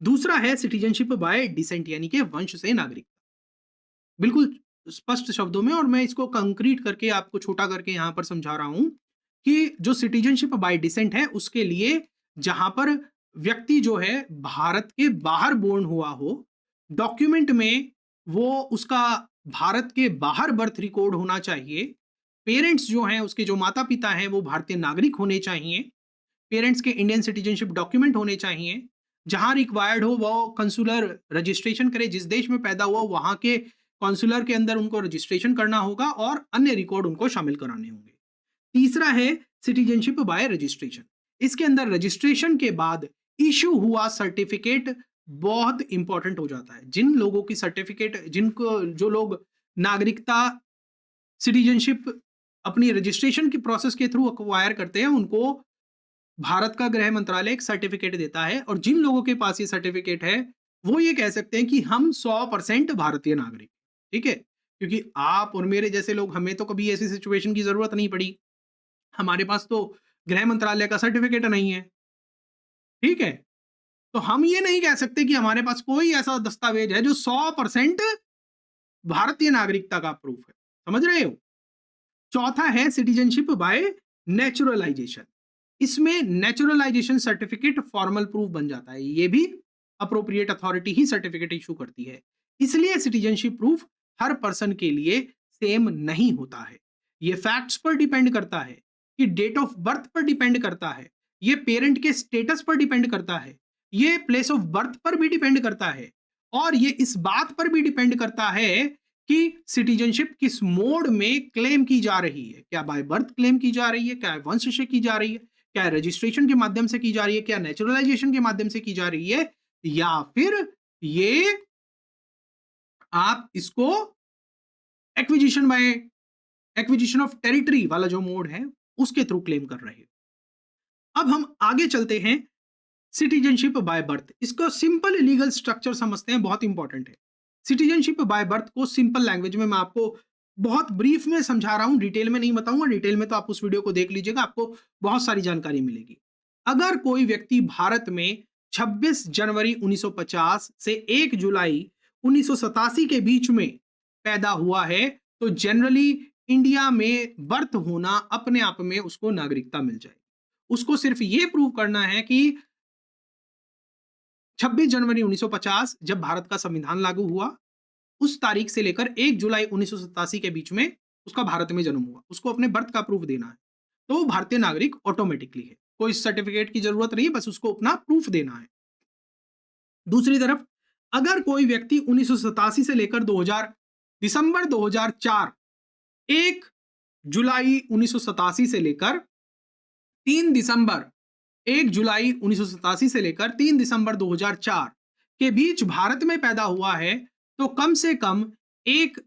दूसरा है सिटीजनशिप बाय डिसेंट, यानी कि वंश से नागरिक। बिल्कुल स्पष्ट शब्दों में, और मैं इसको कंक्रीट करके आपको छोटा करके यहां पर समझा रहा हूं कि जो सिटीजनशिप बाय डिसेंट है उसके लिए जहां पर व्यक्ति जो है भारत के बाहर बोर्न हुआ हो, डॉक्यूमेंट में वो उसका भारत के बाहर बर्थ रिकॉर्ड होना चाहिए, पेरेंट्स जो हैं उसके जो माता पिता हैं वो भारतीय नागरिक होने चाहिए, पेरेंट्स के इंडियन सिटीजनशिप डॉक्यूमेंट होने चाहिए, जहां रिक्वायर्ड हो वो कंसुलर रजिस्ट्रेशन करे, जिस देश में पैदा हुआ वहां के कॉन्सुलर के अंदर उनको रजिस्ट्रेशन करना होगा, और अन्य रिकॉर्ड उनको शामिल कराने होंगे। तीसरा है सिटीजनशिप बाय रजिस्ट्रेशन। इसके अंदर रजिस्ट्रेशन के बाद इशू हुआ सर्टिफिकेट बहुत इंपॉर्टेंट हो जाता है। जिन लोगों की सर्टिफिकेट, जिनको जो लोग नागरिकता सिटीजनशिप अपनी रजिस्ट्रेशन की प्रोसेस के थ्रू अक्वायर करते हैं, उनको भारत का गृह मंत्रालय एक सर्टिफिकेट देता है, और जिन लोगों के पास ये सर्टिफिकेट है वो ये कह सकते हैं कि हम 100% भारतीय नागरिक। ठीक है, क्योंकि आप और मेरे जैसे लोग, हमें तो कभी ऐसी सिचुएशन की जरूरत नहीं पड़ी, हमारे पास तो गृह मंत्रालय का सर्टिफिकेट नहीं है। ठीक है, तो हम ये नहीं कह सकते कि हमारे पास कोई ऐसा दस्तावेज है जो 100% भारतीय नागरिकता का प्रूफ है। समझ रहे हो? चौथा है सिटीजनशिप बाय नेचुरलाइजेशन। इसमें नेचुरलाइजेशन सर्टिफिकेट फॉर्मल प्रूफ बन जाता है, ये भी अप्रोप्रिएट अथॉरिटी ही सर्टिफिकेट इशू करती है। इसलिए सिटीजनशिप प्रूफ हर पर्सन के लिए सेम नहीं होता है। ये फैक्ट्स पर डिपेंड करता है, कि डेट ऑफ बर्थ पर डिपेंड करता है, ये पेरेंट के स्टेटस पर डिपेंड करता है, ये प्लेस ऑफ बर्थ पर भी डिपेंड करता है, और ये इस बात पर भी डिपेंड करता है कि सिटीजनशिप किस मोड में क्लेम की जा रही है। क्या बाय बर्थ क्लेम की जा रही है, क्या वंश से की जा रही है, क्या रजिस्ट्रेशन के माध्यम से की जा रही है, क्या नेचुरलाइजेशन के माध्यम से की जा रही है, या फिर ये आप इसको acquisition bye acquisition of territory वाला जो मोड है उसके थ्रू क्लेम कर रहे हो। अब हम आगे चलते हैं सिटीजनशिप बाय बर्थ। इसको सिंपल लीगल स्ट्रक्चर समझते हैं, बहुत इंपॉर्टेंट है। सिटीजनशिप बाय बर्थ को सिंपल लैंग्वेज में मैं आपको बहुत ब्रीफ में समझा रहा हूं, डिटेल में नहीं बताऊंगा। डिटेल में तो आप उस वीडियो को देख लीजिएगा, आपको बहुत सारी जानकारी मिलेगी। अगर कोई व्यक्ति भारत में 26 जनवरी 1950 से 1 जुलाई 1987 के बीच में पैदा हुआ है, तो जनरली इंडिया में बर्थ होना अपने आप में उसको नागरिकता मिल जाएगी। उसको सिर्फ ये प्रूव करना है कि 26 जनवरी 1950 जब भारत का संविधान लागू हुआ, उस तारीख से लेकर 1 जुलाई 1987 के बीच में उसका भारत में जन्म हुआ, उसको अपने बर्थ का प्रूफ देना है, तो वो भारतीय नागरिक ऑटोमेटिकली है। कोई सर्टिफिकेट की जरूरत नहीं है, बस उसको अपना प्रूफ देना है। दूसरी तरफ अगर कोई व्यक्ति 1987 से लेकर 2000 दिसंबर 2004, 1 जुलाई 1987 से लेकर 3 दिसंबर 1 जुलाई 1987 से लेकर 3 दिसंबर 2004 के बीच भारत में पैदा हुआ है, तो कम से कम एक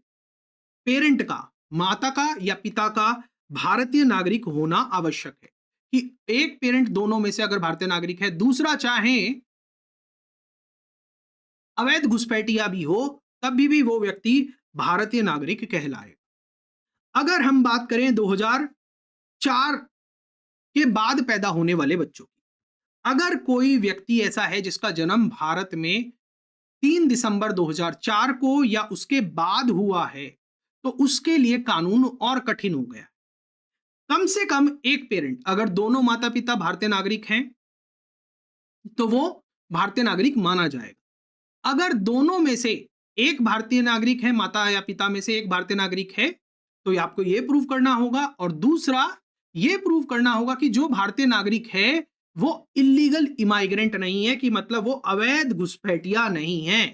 पेरेंट का, माता का या पिता का भारतीय नागरिक होना आवश्यक है। कि एक पेरेंट दोनों में से अगर भारतीय नागरिक है, दूसरा चाहे अवैध घुसपैठिया भी हो, तभी भी वो व्यक्ति भारतीय नागरिक कहलाए। अगर हम बात करें 2004 के बाद पैदा होने वाले बच्चों की, अगर कोई व्यक्ति ऐसा है जिसका जन्म भारत में 3 दिसंबर 2004 को या उसके बाद हुआ है, तो उसके लिए कानून और कठिन हो गया। कम से कम एक पेरेंट, अगर दोनों माता पिता भारतीय नागरिक हैं तो वो भारतीय नागरिक माना जाएगा। अगर दोनों में से एक भारतीय नागरिक है, माता या पिता में से एक भारतीय नागरिक है, तो आपको ये प्रूव करना होगा, और दूसरा ये प्रूव करना होगा कि जो भारतीय नागरिक है वो इलीगल इमाइग्रेंट नहीं है, कि मतलब वो अवैध घुसपैठिया नहीं है,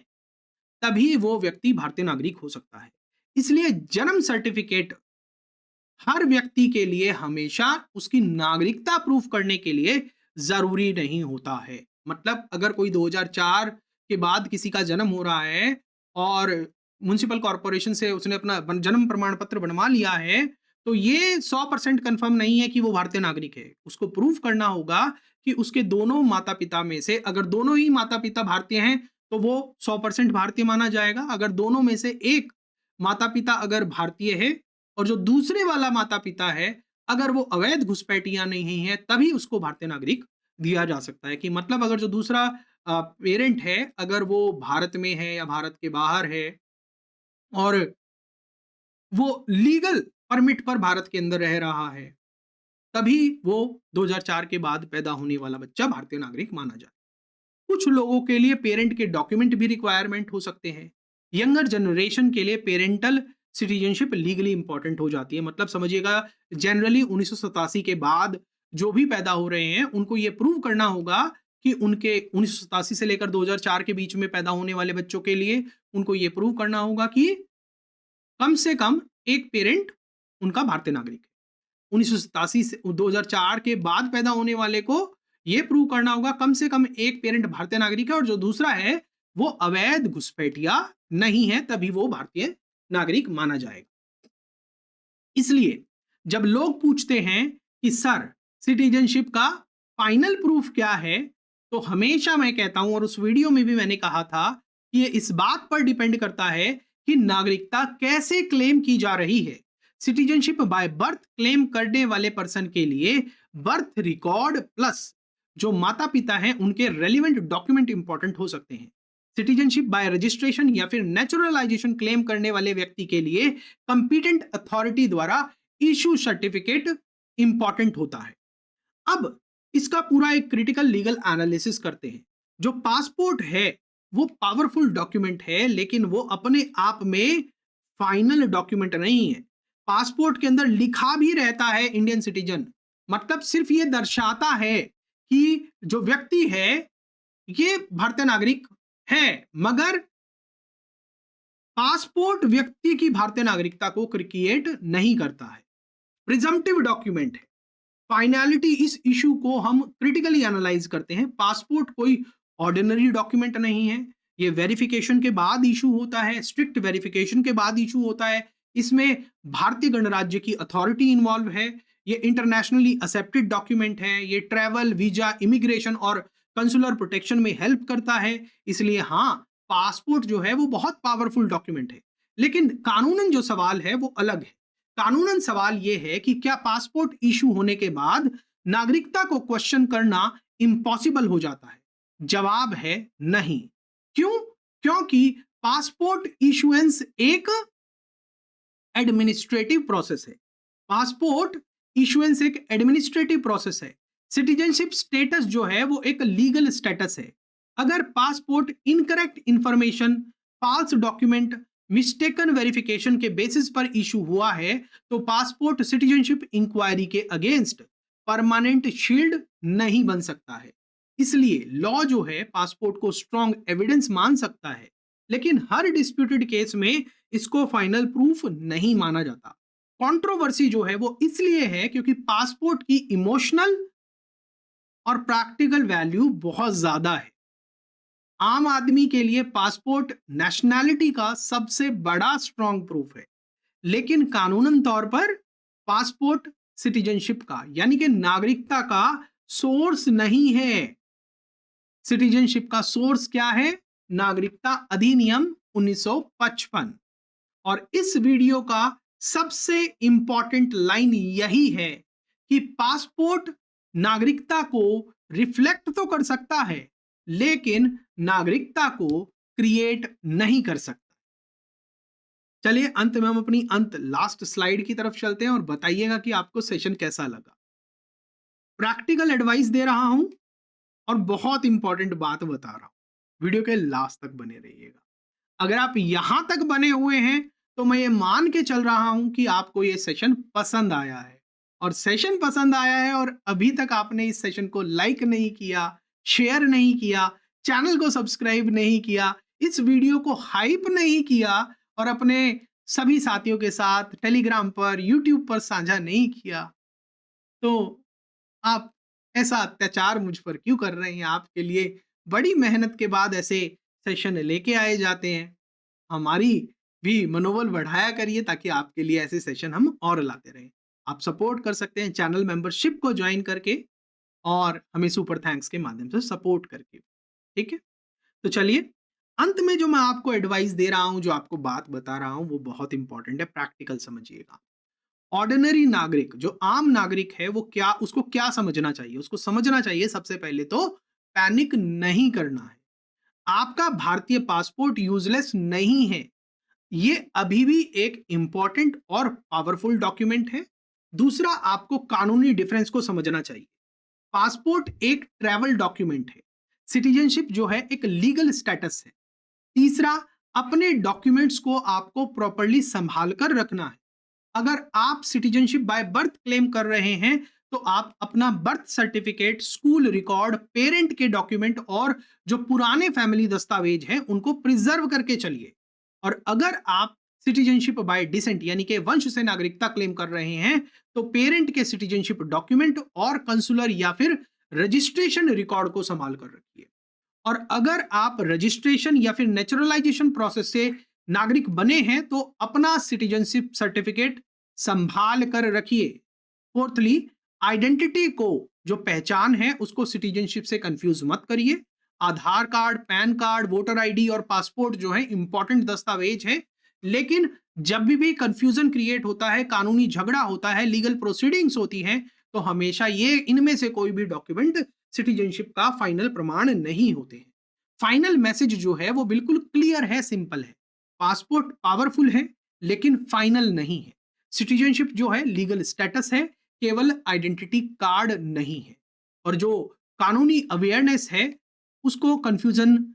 तभी वो व्यक्ति भारतीय नागरिक हो सकता है। इसलिए जन्म सर्टिफिकेट हर व्यक्ति के लिए हमेशा उसकी नागरिकता प्रूफ करने के लिए जरूरी नहीं होता है। मतलब अगर कोई 2004 के बाद किसी का जन्म हो रहा है और म्युनिसिपल कॉर्पोरेशन से उसने अपना जन्म प्रमाण पत्र बनवा लिया है, तो ये 100% कंफर्म नहीं है कि वो भारतीय नागरिक है। उसको प्रूव करना होगा कि उसके दोनों माता-पिता में से अगर दोनों ही माता-पिता भारतीय हैं, तो वो 100% भारतीय माना जाएगा। अगर दोनों में से एक माता-पिता अगर भारतीय है और जो दूसरे वाला माता-पिता है, अगर वो अवैध घुसपैठिया नहीं है, तभी उसको भारतीय नागरिक दिया जा सकता है। कि मतलब अगर जो दूसरा पेरेंट है, अगर वो भारत में है या भारत के बाहर है और वो लीगल परमिट पर भारत के अंदर रह रहा है, तभी वो 2004 के बाद पैदा होने वाला बच्चा भारतीय नागरिक माना जाए। कुछ लोगों के लिए पेरेंट के डॉक्यूमेंट भी रिक्वायरमेंट हो सकते हैं। यंगर जनरेशन के लिए पेरेंटल सिटीजनशिप लीगली इंपॉर्टेंट हो जाती है। मतलब समझिएगा, जनरली 1987 के बाद जो भी पैदा हो रहे हैं, उनको ये प्रूव करना होगा कि उनके 1987 से लेकर 2004 के बीच में पैदा होने वाले बच्चों के लिए उनको ये प्रूव करना होगा कि कम से कम एक पेरेंट उनका भारतीय नागरिक है। 1987 से 2004 के बाद पैदा होने वाले को यह प्रूव करना होगा कम से कम एक पेरेंट भारतीय नागरिक है और जो दूसरा है वो अवैध घुसपैठिया नहीं है, तभी वो भारतीय नागरिक माना जाएगा। इसलिए जब लोग पूछते हैं कि सर सिटीजनशिप का फाइनल प्रूफ क्या है, तो हमेशा मैं कहता हूं और उस वीडियो में भी मैंने कहा था कि ये इस बात पर डिपेंड करता है कि नागरिकता कैसे क्लेम की जा रही है। सिटीजनशिप बाय बर्थ क्लेम करने वाले पर्सन के लिए बर्थ रिकॉर्ड प्लस जो माता पिता हैं उनके रेलिवेंट डॉक्यूमेंट इंपॉर्टेंट हो सकते हैं। सिटीजनशिप बाय रजिस्ट्रेशन या फिर नेचुरलाइजेशन क्लेम करने वाले व्यक्ति के लिए कंपीटेंट अथॉरिटी द्वारा इशू सर्टिफिकेट इंपॉर्टेंट होता है। अब इसका पूरा एक क्रिटिकल लीगल एनालिसिस करते हैं। जो पासपोर्ट है वो पावरफुल डॉक्यूमेंट है, लेकिन वो अपने आप में फाइनल डॉक्यूमेंट नहीं है। पासपोर्ट के अंदर लिखा भी रहता है इंडियन सिटीजन, मतलब सिर्फ ये दर्शाता है कि जो व्यक्ति है ये भारतीय नागरिक है, मगर पासपोर्ट व्यक्ति की भारतीय नागरिकता को क्रिएट नहीं करता है। प्रिजम्पटिव डॉक्यूमेंट है। फाइनलिटी इस इशू को हम क्रिटिकली एनालाइज करते हैं। पासपोर्ट कोई ऑर्डिनरी डॉक्यूमेंट नहीं है। ये वेरिफिकेशन के बाद इशू होता है, स्ट्रिक्ट वेरिफिकेशन के बाद इशू होता है। इसमें भारतीय गणराज्य की अथॉरिटी इन्वॉल्व है। ये इंटरनेशनली एक्सेप्टेड डॉक्यूमेंट है। ये ट्रैवल, वीजा, इमिग्रेशन और कंसुलर प्रोटेक्शन में हेल्प करता है। इसलिए हाँ, पासपोर्ट जो है वो बहुत पावरफुल डॉक्यूमेंट है। लेकिन कानूनन जो सवाल है वो अलग है। कानूनन सवाल यह है कि क्या पासपोर्ट इशू होने के बाद नागरिकता को क्वेश्चन करना इम्पॉसिबल हो जाता है? जवाब है नहीं। क्यों? क्योंकि पासपोर्ट इशुएंस एक एडमिनिस्ट्रेटिव प्रोसेस है। पासपोर्ट इशुएंस एक एडमिनिस्ट्रेटिव प्रोसेस है। सिटीजनशिप स्टेटस जो है वो एक लीगल स्टेटस है। अगर passport incorrect information, false document, mistaken verification के बेसिस पर इशू हुआ है, तो पासपोर्ट सिटीजनशिप इंक्वायरी के अगेंस्ट परमानेंट शील्ड नहीं बन सकता है। इसलिए लॉ जो है पासपोर्ट को स्ट्रॉन्ग एविडेंस मान सकता है, लेकिन हर डिस्प्यूटेड केस में इसको फाइनल प्रूफ नहीं माना जाता। कंट्रोवर्सी जो है वो इसलिए है क्योंकि पासपोर्ट की इमोशनल और प्रैक्टिकल वैल्यू बहुत ज्यादा है। आम आदमी के लिए पासपोर्ट नेशनैलिटी का सबसे बड़ा स्ट्रॉन्ग प्रूफ है, लेकिन कानूनन तौर पर पासपोर्ट सिटीजनशिप का यानी कि नागरिकता का सोर्स नहीं है। सिटीजनशिप का सोर्स क्या है? नागरिकता अधिनियम 1955। और इस वीडियो का सबसे इंपॉर्टेंट लाइन यही है कि पासपोर्ट नागरिकता को रिफ्लेक्ट तो कर सकता है, लेकिन नागरिकता को क्रिएट नहीं कर सकता। चलिए अंत में हम अपनी लास्ट स्लाइड की तरफ चलते हैं और बताइएगा कि आपको सेशन कैसा लगा। प्रैक्टिकल एडवाइस दे रहा हूं और बहुत इंपॉर्टेंट बात बता रहा हूं। वीडियो के लास्ट तक बने रहिएगा। अगर आप यहां तक बने हुए हैं तो मैं ये मान के चल रहा हूं कि आपको ये सेशन पसंद आया है। और सेशन पसंद आया है और अभी तक आपने इस सेशन को लाइक नहीं किया, शेयर नहीं किया, चैनल को सब्सक्राइब नहीं किया, इस वीडियो को हाइप नहीं किया और अपने सभी साथियों के साथ टेलीग्राम पर, यूट्यूब पर साझा नहीं किया, तो आप ऐसा अत्याचार मुझ पर क्यों कर रहे हैं? आपके लिए बड़ी मेहनत के बाद ऐसे सेशन लेके आए जाते हैं। हमारी भी मनोबल बढ़ाया करिए ताकि आपके लिए ऐसे सेशन हम और लाते रहें। आप सपोर्ट कर सकते हैं चैनल मेंबरशिप को ज्वाइन करके और हमें सुपर थैंक्स के माध्यम से सपोर्ट करके। ठीक है? तो चलिए, अंत में जो मैं आपको एडवाइस दे रहा हूं, जो आपको बात बता रहा हूं, वो बहुत इंपॉर्टेंट है, प्रैक्टिकल समझिएगा। ऑर्डिनरी नागरिक, जो आम नागरिक है, वो क्या, उसको क्या समझना चाहिए? उसको समझना चाहिए सबसे पहले तो पैनिक नहीं करना है। आपका भारतीय पासपोर्ट यूजलेस नहीं है। ये अभी भी एक इंपॉर्टेंट और पावरफुल डॉक्यूमेंट है। दूसरा, आपको कानूनी डिफरेंस को समझना चाहिए। पासपोर्ट एक ट्रैवल डॉक्यूमेंट है, सिटीजनशिप जो है एक लीगल स्टेटस है। तीसरा, अपने डॉक्यूमेंट्स को आपको प्रॉपरली संभाल कर रखना है। अगर आप सिटीजनशिप बाय बर्थ क्लेम कर रहे हैं तो आप अपना birth certificate, school record, parent के डॉक्यूमेंट और जो पुराने फैमिली दस्तावेज हैं उनको प्रिजर्व करके चलिए। और अगर आप सिटीजनशिप बाय डिसेंट यानी कि वंश से नागरिकता क्लेम कर रहे हैं तो पेरेंट के सिटीजनशिप डॉक्यूमेंट और कंसुलर या फिर रजिस्ट्रेशन रिकॉर्ड को संभाल कर रखिए। और अगर आप रजिस्ट्रेशन या फिर नेचुरलाइजेशन प्रोसेस से नागरिक बने हैं तो अपना सिटीजनशिप सर्टिफिकेट संभाल कर रखिए। फोर्थली, आइडेंटिटी को, जो पहचान है, उसको सिटीजनशिप से कंफ्यूज मत करिए। Aadhaar card, PAN card, voter ID और पासपोर्ट जो है इंपॉर्टेंट दस्तावेज है, लेकिन जब भी कंफ्यूजन क्रिएट होता है, कानूनी झगड़ा होता है, लीगल प्रोसीडिंग्स होती हैं, तो हमेशा ये इनमें से कोई भी डॉक्यूमेंट सिटीजनशिप का फाइनल प्रमाण नहीं होते हैं। फाइनल मैसेज जो है वो बिल्कुल क्लियर है, सिंपल है। पासपोर्ट पावरफुल है लेकिन फाइनल नहीं है। सिटीजनशिप जो है लीगल स्टेटस है, केवल आइडेंटिटी कार्ड नहीं है। और जो कानूनी अवेयरनेस है उसको कंफ्यूजन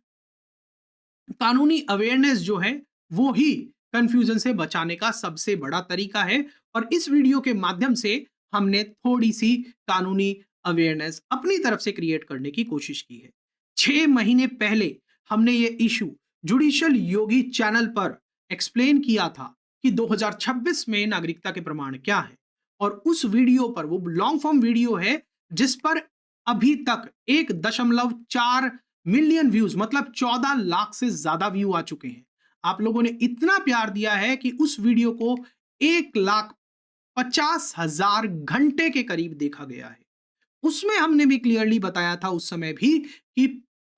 कानूनी अवेयरनेस जो है वो ही कंफ्यूजन से बचाने का सबसे बड़ा तरीका है। और इस वीडियो के माध्यम से हमने थोड़ी सी कानूनी अवेयरनेस अपनी तरफ से क्रिएट करने की कोशिश की है। 6 महीने पहले हमने ये इशू जुडिशियल योगी चैनल पर एक्सप्लेन किया था कि 2026 में नागरिकता के प्रमाण क्या है। और उस वीडियो पर, वो लॉन्ग फॉर्म वीडियो है जिस पर अभी तक 1.4 मिलियन व्यूज, मतलब 14 लाख से ज्यादा व्यू आ चुके हैं। आप लोगों ने इतना प्यार दिया है कि उस वीडियो को 1,50,000 घंटे के करीब देखा गया है। उसमें हमने भी क्लियरली बताया था उस समय भी कि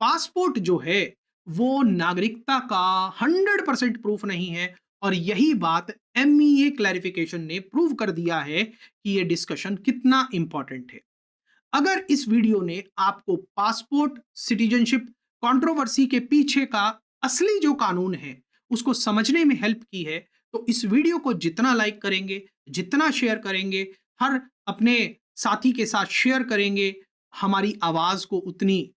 पासपोर्ट जो है वो नागरिकता का 100% प्रूफ नहीं है। और यही बात एमईए क्लैरिफिकेशन ने प्रूव कर दिया है कि ये डिस्कशन कितना इंपॉर्टेंट है। अगर इस वीडियो ने आपको पासपोर्ट सिटीजनशिप कंट्रोवर्सी के पीछे का असली जो कानून है उसको समझने में हेल्प की है, तो इस वीडियो को जितना लाइक करेंगे, जितना शेयर करेंगे, हर अपने साथी के साथ शेयर करेंगे, हमारी आवाज को उतनी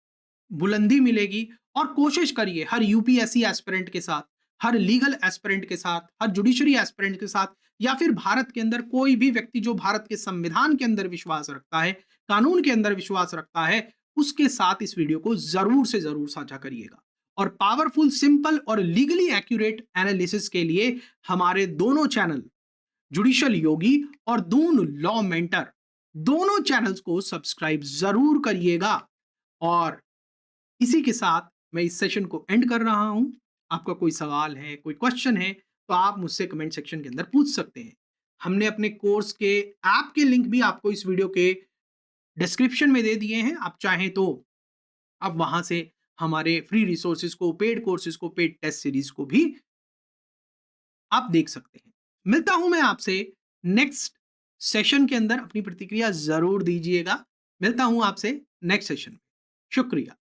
बुलंदी मिलेगी। और कोशिश करिए हर यूपीएससी एस्पिरेंट के साथ, हर लीगल एस्पिरेंट के साथ, हर जुडिशरी एस्पिरेंट के साथ, या फिर भारत के अंदर कोई भी व्यक्ति जो भारत के संविधान के अंदर विश्वास रखता है, कानून के अंदर विश्वास रखता है, उसके साथ इस वीडियो को जरूर से जरूर साझा करिएगा। और पावरफुल, सिंपल और लीगली एक्यूरेट एनालिसिस के लिए हमारे दोनों चैनल, जुडिशियल योगी और दून लॉ मेंटर, दोनों चैनल्स को सब्सक्राइब जरूर करिएगा। और इसी के साथ मैं इस सेशन को एंड कर रहा हूं। आपका कोई सवाल है, कोई क्वेश्चन है, तो आप मुझसे कमेंट सेक्शन के अंदर पूछ सकते हैं। हमने अपने कोर्स के ऐप के लिंक भी आपको इस वीडियो के डिस्क्रिप्शन में दे दिए हैं। आप चाहें तो आप वहां से हमारे फ्री रिसोर्सेज को, पेड कोर्सेज को, पेड टेस्ट सीरीज को भी आप देख सकते हैं। मिलता हूं मैं आपसे नेक्स्ट सेशन के अंदर। अपनी प्रतिक्रिया जरूर दीजिएगा। मिलता हूं आपसे नेक्स्ट सेशन में। शुक्रिया।